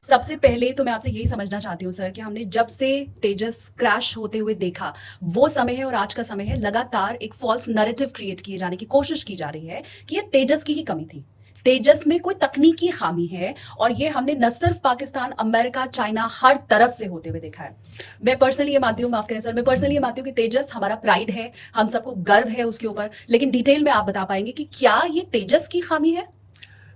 सबसे पहले तो मैं आपसे यही समझना चाहती हूँ सर कि हमने जब से तेजस क्रैश होते हुए देखा, वो समय है और आज का समय है, लगातार एक फ़ॉल्स नैरेटिव क्रिएट किए जाने की कोशिश की जा रही है कि ये तेजस की ही कमी थी। तेजस में कोई तकनीकी खामी है और ये हमने न सिर्फ पाकिस्तान, अमेरिका, चाइना हर तरफ से होते हुए देखा है। मैं पर्सनली ये मानती हूँ, माफ़ करें सर, मैं पर्सनली ये मानती हूँ कि तेजस हमारा प्राइड है, हम सबको गर्व है उसके ऊपर। लेकिन डिटेल में आप बता पाएँगे कि क्या ये तेजस की खामी है?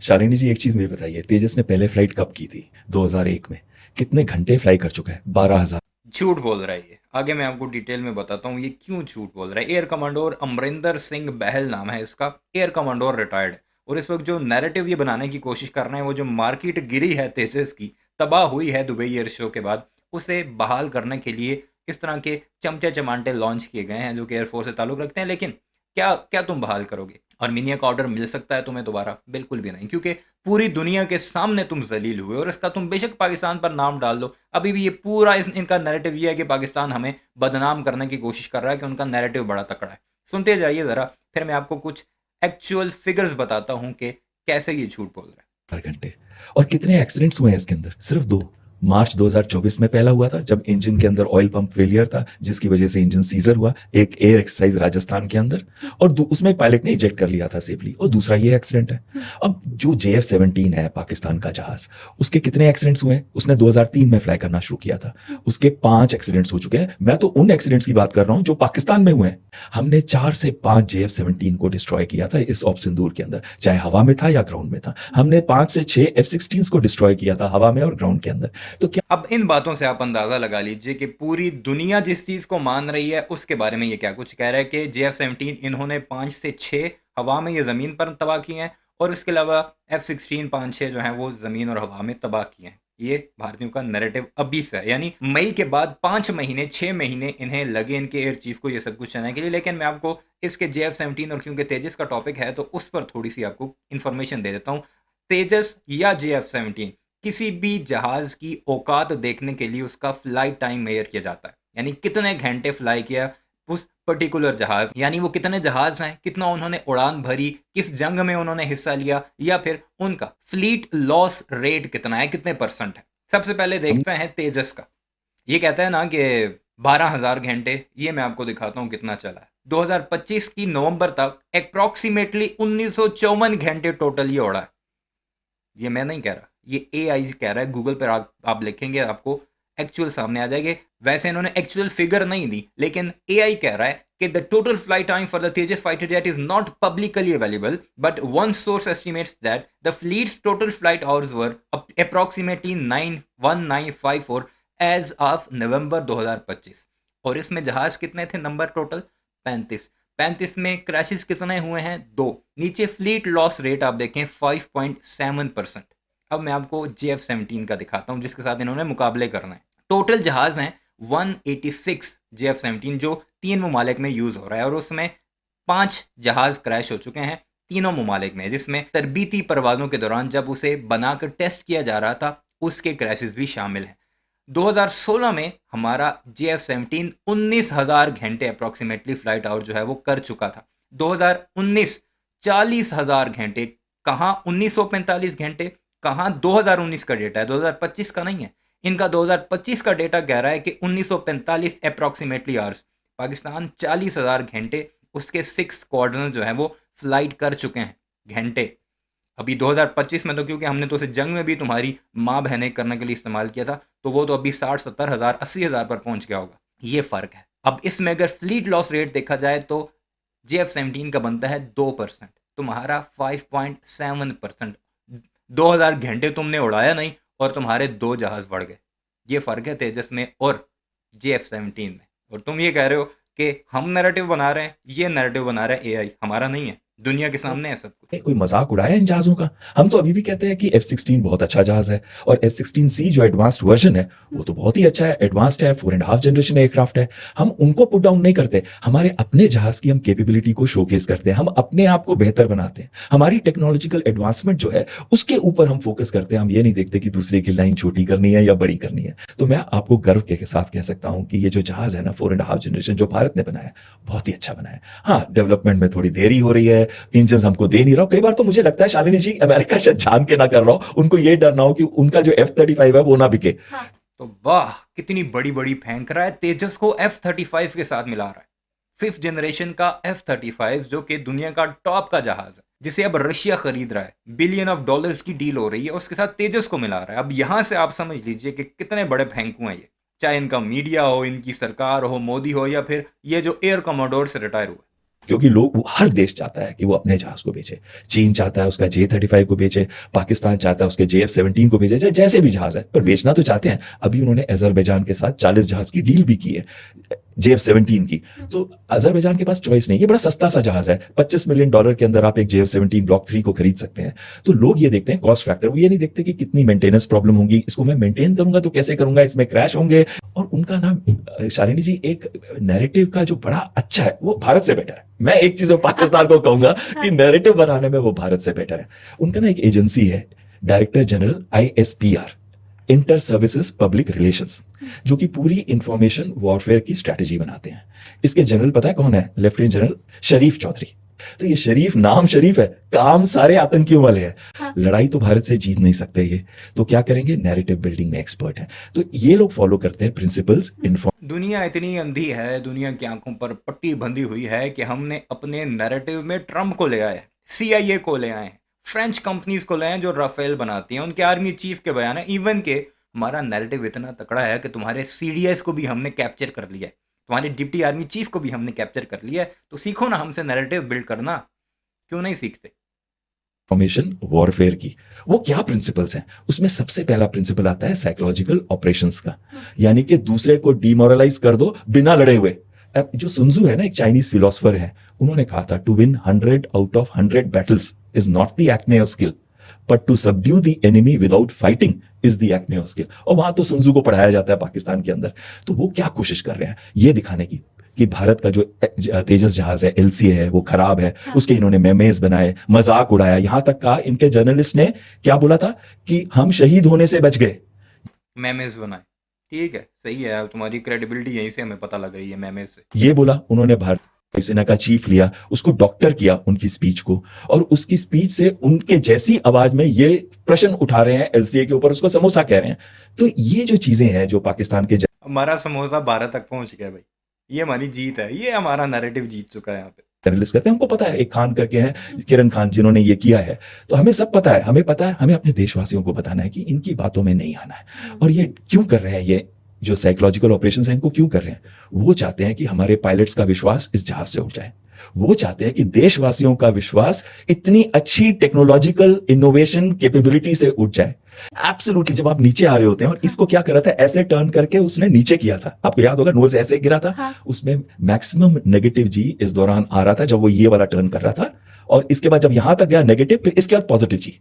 शालिनी जी, एक चीज मुझे बताइए, तेजस ने पहले फ्लाइट कब की थी? 2001 में। कितने घंटे फ्लाई कर चुका है? 12,000। झूठ बोल रहा है ये। आगे मैं आपको डिटेल में बताता हूँ ये क्यों झूठ बोल रहा है। एयर कमांडोर अमरिंदर सिंह बहल नाम है इसका। एयर कमांडोर रिटायर्ड है और इस वक्त जो नैरेटिव ये बनाने की कोशिश कर रहे हैं, वो जो मार्केट गिरी है तेजस की, तबाह हुई है दुबई एयर शो के बाद, उसे बहाल करने के लिए इस तरह के चमचे चमांटे लॉन्च किए गए हैं जो कि एयरफोर्स से ताल्लुक़ रखते हैं। लेकिन क्या क्या तुम बहाल करोगे? आर्मीनिया का ऑर्डर मिल सकता है तुम्हें दोबारा? बिल्कुल भी नहीं, क्योंकि पूरी दुनिया के सामने तुम जलील हुए और इसका तुम बेशक पाकिस्तान पर नाम डाल दो, अभी भी ये पूरा इनका नैरेटिव ये है कि पाकिस्तान हमें बदनाम करने की कोशिश कर रहा है, कि उनका नैरेटिव बड़ा तकड़ा है। सुनते जाइए ज़रा, फिर मैं आपको कुछ एक्चुअल फिगर्स बताता हूँ कि कैसे ये झूठ बोल रहा है। हर घंटे। और कितने एक्सीडेंट्स हुए हैं इसके अंदर? सिर्फ 2। मार्च 2024 में पहला हुआ था, जब इंजन के अंदर ऑयल पंप फेलियर था, जिसकी वजह से इंजन सीजर हुआ, एक एयर एक्सरसाइज राजस्थान के अंदर, और उसमें पायलट ने इजेक्ट कर लिया था सेफली। और दूसरा ये एक्सीडेंट है। अब जो JF-17 है पाकिस्तान का जहाज, उसके कितने एक्सीडेंट्स हुए हैं? उसने 2003 में फ्लाई करना शुरू किया था, उसके 5 एक्सीडेंट्स हो चुके हैं। मैं तो उन एक्सीडेंट्स की बात कर रहा हूं जो पाकिस्तान में हुए हैं। हमने 4 से 5 JF-17 को डिस्ट्रॉय किया था इस ऑप सिंदूर के अंदर, चाहे हवा में था या ग्राउंड में था। हमने 5 से 6 F-16 को डिस्ट्रॉय किया था हवा में और ग्राउंड के अंदर। तो क्या अब इन बातों से आप अंदाज़ा लगा लीजिए कि पूरी दुनिया जिस चीज़ को मान रही है उसके बारे में ये क्या कुछ कह रहा है कि JF-17 इन्होंने 5 से 6 हवा में या ज़मीन पर तबाह किए हैं, और इसके अलावा F-16 5-6 जो हैं वो ज़मीन और हवा में तबाह किए हैं। ये भारतीयों का नैरेटिव अभी से है, यानी मई के बाद 5 महीने 6 महीने इन्हें लगे इनके एयर चीफ को ये सब कुछ चलाने के लिए। लेकिन मैं आपको इसके JF-17 और क्योंकि तेजस का टॉपिक है तो उस पर थोड़ी सी आपको इन्फॉर्मेशन दे देता हूँ। तेजस या JF-17 किसी भी जहाज की औकात देखने के लिए उसका फ्लाइट टाइम मेजर किया जाता है, यानी कितने घंटे फ्लाई किया उस पर्टिकुलर जहाज, यानी वो कितने जहाज हैं, कितना उन्होंने उड़ान भरी, किस जंग में उन्होंने हिस्सा लिया, या फिर उनका फ्लीट लॉस रेट कितना है, कितने परसेंट है। सबसे पहले देखते हैं तेजस का। ये कहता है ना कि 12,000 घंटे, ये मैं आपको दिखाता हूँ कितना चला है। 2025 की नवंबर तक अप्रॉक्सीमेटली 1954 घंटे टोटल ये उड़ा है। ये मैं नहीं कह रहा, ये AI कह रहा है। गूगल पर आप लिखेंगे आपको एक्चुअल सामने आ जाएंगे। वैसे इन्होंने एक्चुअल फिगर नहीं दी, लेकिन AI कह रहा है कि the total flight time for the Tejas fighter jet is not publicly available, but one source estimates that the fleets total flight hours were approximately 1954 as of November 2025। और इसमें जहाज कितने थे? Number total 35। 35 में क्रैशेस कितने हुए हैं? 2। नीचे फ्लीट लॉस रेट आप देखें 5.7%। अब मैं आपको JF-17 का दिखाता हूं जिसके साथ इन्होंने मुकाबले करना है। टोटल जहाज हैं 186 JF-17 जो 3 ममालिक में यूज हो रहा है, और उसमें 5 जहाज क्रैश हो चुके हैं तीनों ममालिक में, जिसमें तरबीती परवाजों के दौरान जब उसे बनाकर टेस्ट किया जा रहा था उसके क्रैशेस भी शामिल हैं। 2016 में हमारा JF-17 19,000 घंटे अप्रॉक्सीमेटली फ्लाइट आवर जो है वो कर चुका था। 2019 40,000 घंटे। कहाँ 1945 घंटे, कहाँ 2019 का डेटा है, 2025 का नहीं है। इनका 2025 का डेटा कह रहा है कि 1945 अप्रॉक्सीमेटली आवर्स। पाकिस्तान 40,000 घंटे उसके 6 स्क्वाड्रन जो है वो फ्लाइट कर चुके हैं घंटे। अभी 2025 में तो क्योंकि हमने तो उसे जंग में भी तुम्हारी माँ बहनें करने के लिए इस्तेमाल किया था, तो वो तो अभी 60-70 हज़ार 80,000 पर पहुंच गया होगा। ये फ़र्क है। अब इसमें अगर फ्लीट लॉस रेट देखा जाए तो JF-17 का बनता है 2%, तुम्हारा 5.7%। 2,000 घंटे तुमने उड़ाया नहीं और तुम्हारे 2 जहाज बढ़ गए। ये फ़र्क है तेजस में और JF-17 में। और तुम ये कह रहे हो कि हम नैरेटिव बना रहे हैं, ये नैरेटिव बना रहा है AI, हमारा नहीं है। दुनिया के सामने है सब कुछ। कोई मजाक उड़ाया इन जहाजों का? हम तो अभी भी कहते हैं कि F-16 बहुत अच्छा जहाज है, और F-16C जो एडवांस्ड वर्जन है वो तो बहुत ही अच्छा है, एडवांस्ड है, 4.5 जनरेशन एयरक्राफ्ट है। हम उनको पुट डाउन नहीं करते, हमारे अपने जहाज की हम कैपेबिलिटी को शोकेस करते हैं, हम अपने आप को बेहतर बनाते हैं, हमारी टेक्नोलॉजिकल एडवांसमेंट जो है उसके ऊपर हम फोकस करते हैं। हम ये नहीं देखते कि दूसरे की लाइन छोटी करनी है या बड़ी करनी है। तो मैं आपको गर्व के साथ कह सकता हूं कि ये जो जहाज है ना 4.5 जनरेशन जो भारत ने बनाया, बहुत ही अच्छा बनाया। हाँ, डेवलपमेंट में थोड़ी देरी हो रही है, इंजन हमको दे नहीं रहा हो। कई बार तो मुझे लगता है शालिनी जी अमेरिका शायद जान के ना कर रहा हो, उनको ये डर ना हो कि उनका जो F-35 है वो ना बिके। तो वाह, कितनी बड़ी बड़ी फेंक रहा है, तेजस को F-35 के साथ मिला रहा है। 5th जनरेशन का F-35 जो कि दुनिया का टॉप का जहाज है, जिसे अब रशिया खरीद रहा है, बिलियन ऑफ डॉलर्स की डील हो रही है, उसके साथ तेजस को मिला रहा है। अब यहां से आप समझ लीजिए कि कितने बड़े फेंकू हैं ये, चाहे इनका मीडिया हो, इनकी सरकार हो, मोदी हो, या फिर ये जो एयर कमोडोर से रिटायर हुआ। क्योंकि हर देश चाहता है कि वो अपने जहाज को बेचे। चीन चाहता है उसका J-35 को बेचे, पाकिस्तान चाहता है उसके JF-17 को बेचे, जैसे भी जहाज है, पर बेचना तो चाहते हैं। अभी उन्होंने अजरबैजान के साथ 40 जहाज की डील भी की है, JF-17 की। तो अजरबैजान के पास चॉइस नहीं, ये बड़ा सस्ता सा जहाज है, $25 मिलियन के अंदर आप एक JF-17 ब्लॉक 3 को खरीद सकते हैं। तो लोग ये देखते हैं कॉस्ट फैक्टर, वो ये नहीं देखते कि कितनी मेंटेनेंस प्रॉब्लम होगी, इसको मैं मेंटेन करूंगा तो कैसे करूंगा, इसमें क्रैश होंगे। और उनका ना शालिनी जी एक नैरेटिव का जो बड़ा अच्छा है वो भारत से बेटर है। मैं एक चीज पाकिस्तान को कहूंगा कि नैरेटिव बनाने में वो भारत से बेटर है। उनका ना एक एजेंसी है, director general ISPR, inter services public relations, जो कि पूरी इंफॉर्मेशन वॉरफेयर की स्ट्रैटेजी बनाते हैं। इसके जनरल पता है कौन है? लेफ्टिनेंट जनरल शरीफ चौधरी। तो ये शरीफ, नाम शरीफ है, काम सारे आतंकियों वाले हैं। लड़ाई तो भारत से जीत नहीं सकते ये, तो क्या करेंगे? नैरेटिव बिल्डिंग में एक्सपर्ट है। तो ये लोग फॉलो करते हैं प्रिंसिपल्स। दुनिया इतनी अंधी है, दुनिया की आंखों पर पट्टी बंधी हुई है कि हमने अपने नैरेटिव में ट्रम्प को ले आए, CIA को ले आए, फ्रेंच कंपनीज को ले आए जो राफेल बनाती हैं, उनके आर्मी चीफ के बयान है, इवन के हमारा नैरेटिव इतना तकड़ा है कि तुम्हारे CDS को भी हमने कैप्चर कर लिया है, तुम्हारे डिप्टी आर्मी चीफ को भी हमने कैप्चर कर लिया है। तो सीखो ना हमसे नैरेटिव बिल्ड करना, क्यों नहीं सीखते? इंफॉर्मेशन वॉरफेयर की वो क्या प्रिंसिपल्स हैं? उसमें सबसे पहला प्रिंसिपल आता है साइकोलॉजिकल ऑपरेशंस का, यानी कि दूसरे को डिमोरलाइज कर दो बिना लड़े हुए। अब जो सुनजू है ना, एक चाइनीज फिलोसफर है, उन्होंने कहा था to win 100 out of 100 battles is not the acme of skill, but to subdue the enemy without fighting is the acme of skill. और वहां तो सुनजू को पढ़ाया जाता है पाकिस्तान के अंदर। तो वो क्या कोशिश कर रहे हैं ये दिखाने की कि भारत का जो तेजस जहाज है, LCA है, वो खराब है, उसके इन्होंने मेमेज बनाए, मजाक उड़ाया। यहां तक कहा इनके जर्नलिस्ट ने क्या बोला था कि हम शहीद होने से बच गए। मेमेज बनाए, ठीक है, सही है, तुम्हारी क्रेडिबिलिटी यहीं से हमें पता लग रही है, मेमेज से। ये बोला उन्होंने। भारत सेना का चीफ लिया, उसको डॉक्टर किया उनकी स्पीच को, और उसकी स्पीच से उनके जैसी आवाज में ये प्रश्न उठा रहे हैं LCA के ऊपर, उसको समोसा कह रहे हैं। तो ये जो चीजें हैं जो पाकिस्तान के हमारा समोसा भारत तक पहुंच गया भाई, ये हमारी जीत है, ये हमारा नैरेटिव जीत चुका है यहाँ पे। जर्नलिस्ट करते हैं, हमको पता है, एक खान करके हैं, किरण खान, जिन्होंने ये किया है। तो हमें सब पता है, हमें पता है, हमें अपने देशवासियों को बताना है कि इनकी बातों में नहीं आना है। और ये क्यों कर रहे हैं? ये जो साइकोलॉजिकल ऑपरेशंस हैं इनको क्यों कर रहे हैं? वो चाहते हैं कि हमारे पायलट्स का विश्वास इस जहाज से उठ जाए। वो चाहते हैं कि देशवासियों का विश्वास इतनी अच्छी टेक्नोलॉजिकल इनोवेशन कैपेबिलिटी से उठ जाए। एब्सोल्युटली। जब आप नीचे आ रहे होते हैं, और इसको क्या कर रहा था, ऐसे टर्न करके उसने नीचे किया था, आपको याद होगा, नोज ऐसे गिरा था। उसमें मैक्सिमम नेगेटिव जी इस दौरान आ रहा था जब वो ये वाला टर्न कर रहा था, और इसके बाद जब यहां तक गया नेगेटिव, फिर इसके बाद पॉजिटिव जी।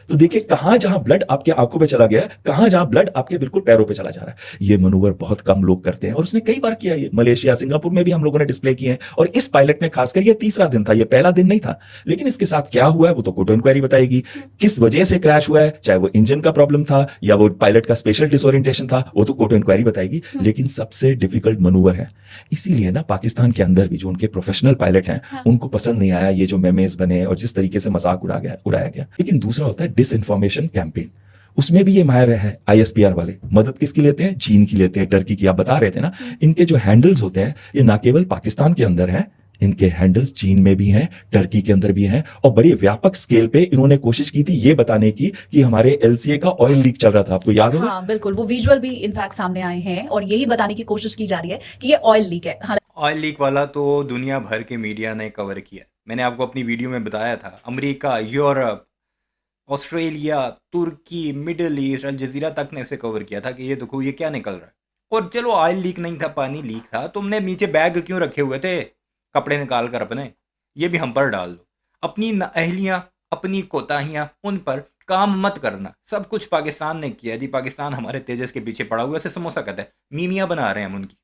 तो देखिए कहां जहां ब्लड आपके आंखों पे चला गया है, कहां जहां ब्लड आपके बिल्कुल पैरों पे चला जा रहा है। ये मनूवर बहुत कम लोग करते हैं, और उसने कई बार किया। ये मलेशिया, सिंगापुर में भी हम लोगों ने डिस्प्ले किए हैं। और इस पायलट ने खासकर, ये तीसरा दिन था, ये पहला दिन नहीं था, लेकिन इसके साथ क्या हुआ है वो तो कोर्ट इंक्वायरी बताएगी। किस वजह से क्रैश हुआ है, चाहे वो इंजन का प्रॉब्लम था या वो पायलट का स्पेशल डिसोरिएंटेशन था, वो तो कोर्ट इंक्वायरी बताएगी। लेकिन सबसे डिफिकल्ट मनूवर है, इसीलिए ना पाकिस्तान के अंदर भी जो उनके प्रोफेशनल पायलट हैं, उनको पसंद नहीं आया ये जो मेमेज बने और जिस तरीके से मजाक उड़ाया गया। लेकिन दूसरा होता है डिसइंफॉर्मेशन कैंपेन, उसमें भी ये माहिर है। ISPR वाले मदद किसकी लेते हैं? चीन की लेते हैं, टर्की की। आप बता रहे थे ना, इनके जो हैंडल्स होते हैं ये ना केवल पाकिस्तान के अंदर हैं, इनके हैंडल्स चीन में भी हैं, टर्की के अंदर भी हैं। और बड़ी व्यापक स्केल पे इन्होंने कोशिश की थी ये बताने की कि हमारे LCA का ऑयल लीक चल रहा था, आपको याद होगा? हाँ बिल्कुल, वो विजुअल भी इनफैक्ट सामने आए हैं और यही बताने की कोशिश की जा रही है कि ये ऑयल लीक है। ऑयल लीक वाला तो दुनिया भर के मीडिया ने कवर किया। मैंने आपको अपनी वीडियो में बताया था, अमेरिका, यूरोप, ऑस्ट्रेलिया, तुर्की, मिडिल ईस्ट, अल जजीरा तक ने इसे कवर किया था कि ये देखो ये क्या निकल रहा है। और चलो ऑयल लीक नहीं था, पानी लीक था, तुमने नीचे बैग क्यों रखे हुए थे कपड़े निकाल कर अपने? ये भी हम पर डाल दो। अपनी नाअहलियाँ, अपनी कोताहियाँ, उन पर काम मत करना। सब कुछ पाकिस्तान ने किया जी, पाकिस्तान हमारे तेजस के पीछे पड़ा हुआ है। ऐसे समोसा कहते हैं, मीमियाँ बना रहे हैं हम उनकी।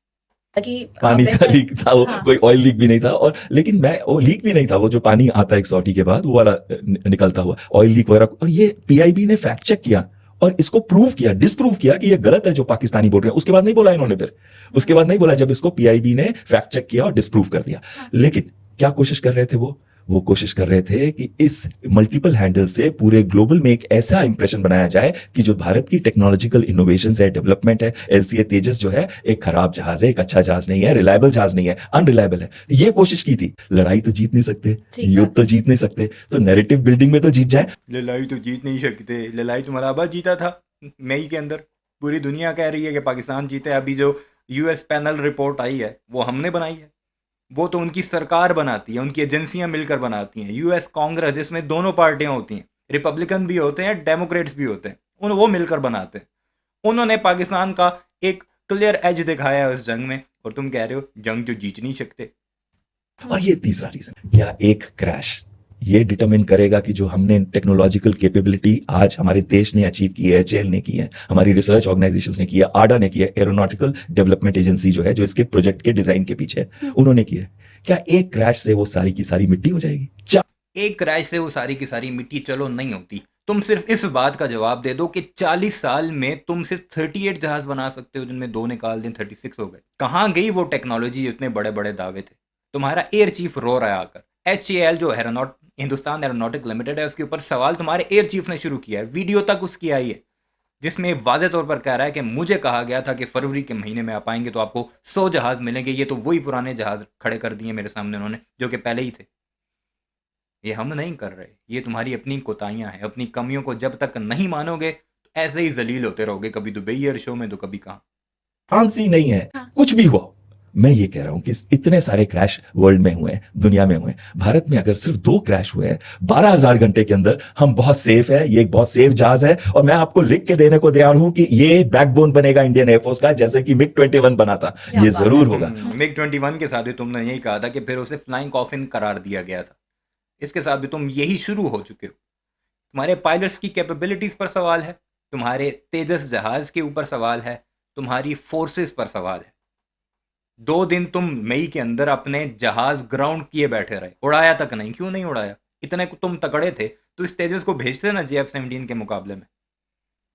पानी का लीक था वो, कोई ऑयल लीक भी नहीं था। और लेकिन वो लीक भी नहीं था, वो जो पानी आता है एक सॉटी के बाद वो वाला निकलता हुआ ऑयल लीक वगैरह। और ये PIB ने फैक्ट चेक किया और इसको प्रूव किया, डिसप्रूव किया कि ये गलत है जो पाकिस्तानी बोल रहे हैं। उसके बाद नहीं बोला इन्होंने, फिर उसके बाद नहीं बोला जब इसको PIB ने फैक्ट चेक किया और डिसप्रूव कर दिया। लेकिन क्या कोशिश कर रहे थे वो वो कोशिश कर रहे थे कि इस मल्टीपल हैंडल से पूरे ग्लोबल में एक ऐसा इंप्रेशन बनाया जाए कि जो भारत की टेक्नोलॉजिकल इनोवेशन है, डेवलपमेंट है, एलसीए तेजस जो है एक खराब जहाज है, एक अच्छा जहाज नहीं है, रिलायबल जहाज नहीं है, अनरिलायबल है। ये कोशिश की थी। लड़ाई तो जीत नहीं सकते, ठीक युद्ध बात तो जीत नहीं सकते, तो नैरेटिव बिल्डिंग में तो जीत जाए। लड़ाई तो जीत नहीं सकते, लड़ाई तो मलाबा जीता था मई के अंदर। पूरी दुनिया कह रही है कि पाकिस्तान जीते। अभी जो यूएस पैनल रिपोर्ट आई है वो हमने बनाई है, वो तो उनकी सरकार बनाती है, उनकी एजेंसियां मिलकर बनाती हैं। यूएस कांग्रेस जिसमें दोनों पार्टियां होती हैं, रिपब्लिकन भी होते हैं, डेमोक्रेट्स भी होते हैं, उन वो मिलकर बनाते हैं। उन्होंने पाकिस्तान का एक क्लियर एज दिखाया है उस जंग में, और तुम कह रहे हो जंग तो जीत नहीं सकते। और ये तीसरा रीजन, क्या एक क्रैश ये डिटरमिन करेगा कि जो हमने टेक्नोलॉजिकल कैपेबिलिटी आज हमारे देश ने अचीव की है, एचएएल ने की है, हमारी रिसर्च ऑर्गेनाइजेशंस ने की है, आडा ने की है, एरोनॉटिकल डेवलपमेंट एजेंसी जो है जो इसके प्रोजेक्ट के डिजाइन के पीछे है, उन्होंने की है, क्या एक क्रैश से वो सारी की सारी मिट्टी हो जाएगी? एक क्रैश से वो सारी की सारी मिट्टी चलो नहीं होती। तुम सिर्फ इस बात का जवाब दे दो कि 40 साल में तुम सिर्फ 38 जहाज बना सकते हो, जिनमें 2 निकाल दें 36 हो गए। कहाँ गई वो टेक्नोलॉजी, इतने बड़े बड़े दावे थे। तुम्हारा एयर चीफ रो रहा है आकर। HAL जो हिंदुस्तान एरोनॉटिक लिमिटेड है, उसके ऊपर सवाल तुम्हारे एयर चीफ ने शुरू किया है। वीडियो तक उसकी आई है जिसमें वाज़े तौर पर कह रहा है कि मुझे कहा गया था कि फरवरी के महीने में आप आएंगे तो आपको 100 जहाज मिलेंगे। ये तो वही पुराने जहाज खड़े कर दिए मेरे सामने उन्होंने, जो कि पहले ही थे। ये हम नहीं कर रहे, ये तुम्हारी अपनी कोताहियां हैं। अपनी कमियों को जब तक नहीं मानोगे तो ऐसे ही जलील होते रहोगे, कभी दुबई एयर शो में तो कभी कहाँ। फांसी नहीं है, हाँ। कुछ भी हुआ हो। मैं ये कह रहा हूं कि इतने सारे क्रैश वर्ल्ड में हुए हैं, दुनिया में हुए हैं, भारत में अगर सिर्फ 2 क्रैश हुए हैं 12,000 घंटे के अंदर, हम बहुत सेफ है, ये एक बहुत सेफ जहाज है। और मैं आपको लिख के देने को तैयार हूं कि ये बैकबोन बनेगा इंडियन एयरफोर्स का, जैसे कि मिग 21 बना था। क्या ये बात जरूर है। होगा। मिग 21 के साथ भी तुमने यही कहा था कि फिर उसे फ्लाइंग कॉफिन करार दिया गया था। इसके साथ भी तुम यही शुरू हो चुके हो। तुम्हारे पायलट्स की कैपेबिलिटीज पर सवाल है, तुम्हारे तेजस जहाज के ऊपर सवाल है, तुम्हारी फोर्सेस पर सवाल है। 2 दिन तुम मई के अंदर अपने जहाज ग्राउंड किए बैठे रहे, उड़ाया तक नहीं। क्यों नहीं उड़ाया? इतने तुम तगड़े थे तो इस तेजस को भेजते ना JF-17 के मुकाबले में।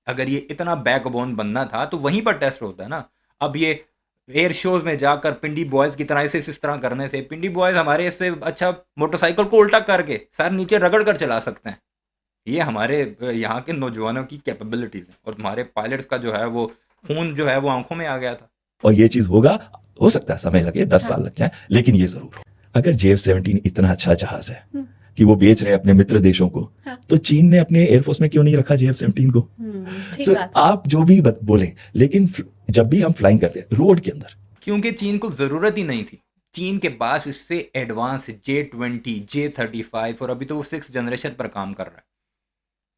अगर ये इतना बैकबोन बनना था तो वहीं पर टेस्ट होता है ना। अब ये एयर शोज में जाकर पिंडी बॉयज की तरह इस तरह करने से, पिंडी बॉयज हमारे इससे अच्छा मोटरसाइकिल को उल्टा करके सर नीचे रगड़ कर चला सकते हैं। ये हमारे यहाँ के नौजवानों की कैपेबिलिटीज हैं। और तुम्हारे पायलट्स का जो है वो खून जो है वो आंखों में आ गया था। और ये चीज होगा, हो सकता है समय लगे, 10 हाँ। साल लग जाए, लेकिन ये जरूर हो। अगर JF-17 इतना अच्छा जहाज है हम्म। कि वो बेच रहे हैं अपने मित्र देशों को, हाँ। तो चीन ने अपने एयरफोर्स में क्यों नहीं रखा JF-17 को? ठीक सर, बात है। आप जो भी बोले, लेकिन जब भी हम फ्लाइंग करते हैं रोड के अंदर, क्योंकि चीन को ज़रूरत ही नहीं थी। चीन के पास इससे एडवांस J-20, J-35 और अभी तो वो 6th जनरेशन पर काम कर रहा है।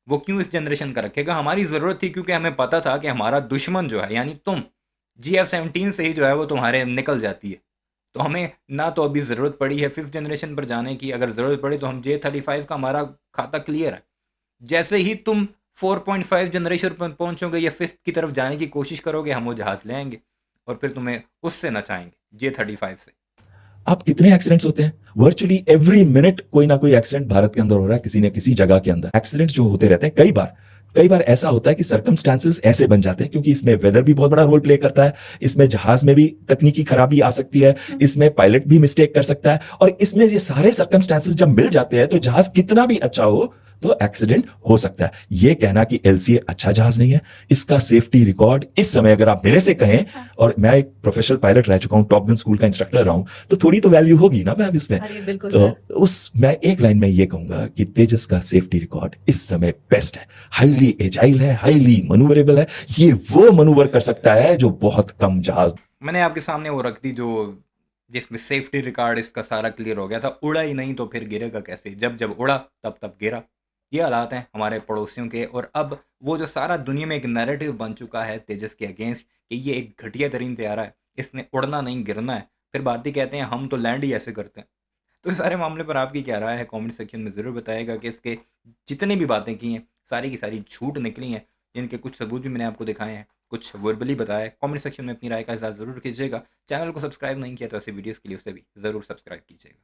वो क्यों इस जनरेशन का रखेगा? हमारी ज़रूरत थी, क्योंकि हमें पता था कि हमारा दुश्मन जो है यानी तुम, JF-17 से ही जो है वो तुम्हारे निकल जाती है। तो हमें ना तो अभी ज़रूरत पड़ी है 5th जनरेशन पर जाने की। अगर ज़रूरत पड़ी तो हम J-35 का हमारा खाता क्लियर है। जैसे ही तुम 4.5 जनरेशन पर पहुंचोगे या 5th की तरफ जाने की कोशिश करोगे, हम वो जहाज़ ले आएंगे और फिर तुम्हें उससे नचाएंगे, J-35 से। अब कितने एक्सीडेंट्स होते हैं? वर्चुअली एवरी मिनट कोई ना कोई एक्सीडेंट भारत के अंदर हो रहा है, किसी न किसी जगह के अंदर एक्सीडेंट जो होते रहते हैं। कई बार ऐसा होता है कि सर्कमस्टांसेस ऐसे बन जाते हैं, क्योंकि इसमें वेदर भी बहुत बड़ा रोल प्ले करता है, इसमें जहाज में भी तकनीकी खराबी आ सकती है, इसमें पायलट भी मिस्टेक कर सकता है, और इसमें ये सारे सर्कमस्टांसेस जब मिल जाते हैं तो जहाज कितना भी अच्छा हो तो एक्सीडेंट हो सकता है। ये कहना कि LCA अच्छा जहाज नहीं है, इसका सेफ्टी रिकॉर्ड इस समय अगर आप मेरे से कहें, और मैं एक प्रोफेशनल पायलट रह चुका हूं, टॉप गन स्कूल का इंस्ट्रक्टर रहा हूं, तो थोड़ी तो वैल्यू होगी ना मैम इसमें। अरे बिल्कुल तो सर। मैं एक लाइन में ये कहूंगा कि तेजस का सेफ्टी रिकॉर्ड इस समय बेस्ट है, हाईली एजाइल है, हाईली मनूवरेबल है। ये वो मनूवर कर सकता है जो बहुत कम जहाज। मैंने आपके सामने वो रख दी जो जिसमें सेफ्टी रिकॉर्ड इसका सारा क्लियर हो गया था। उड़ा ही नहीं तो फिर गिरेगा कैसे? जब जब उड़ा तब तब गिरा। ये हालात हैं हमारे पड़ोसियों के। और अब वो जो सारा दुनिया में एक नैरेटिव बन चुका है तेजस के अगेंस्ट कि ये एक घटिया तरीन तैयारा है, इसने उड़ना नहीं गिरना है। फिर भारतीय कहते हैं हम तो लैंड ही ऐसे करते हैं। तो इस सारे मामले पर आपकी क्या राय है? कमेंट सेक्शन में ज़रूर बताइएगा कि इसके जितने भी बातें की हैं सारी की सारी झूठ निकली हैं, जिनके कुछ सबूत भी मैंने आपको दिखाए हैं, कुछ वर्बली बताया है। कमेंट सेक्शन में अपनी राय का इज़हार ज़रूर कीजिएगा। चैनल को सब्सक्राइब नहीं किया तो ऐसे वीडियोज़ के लिए उसे भी ज़रूर सब्सक्राइब कीजिएगा।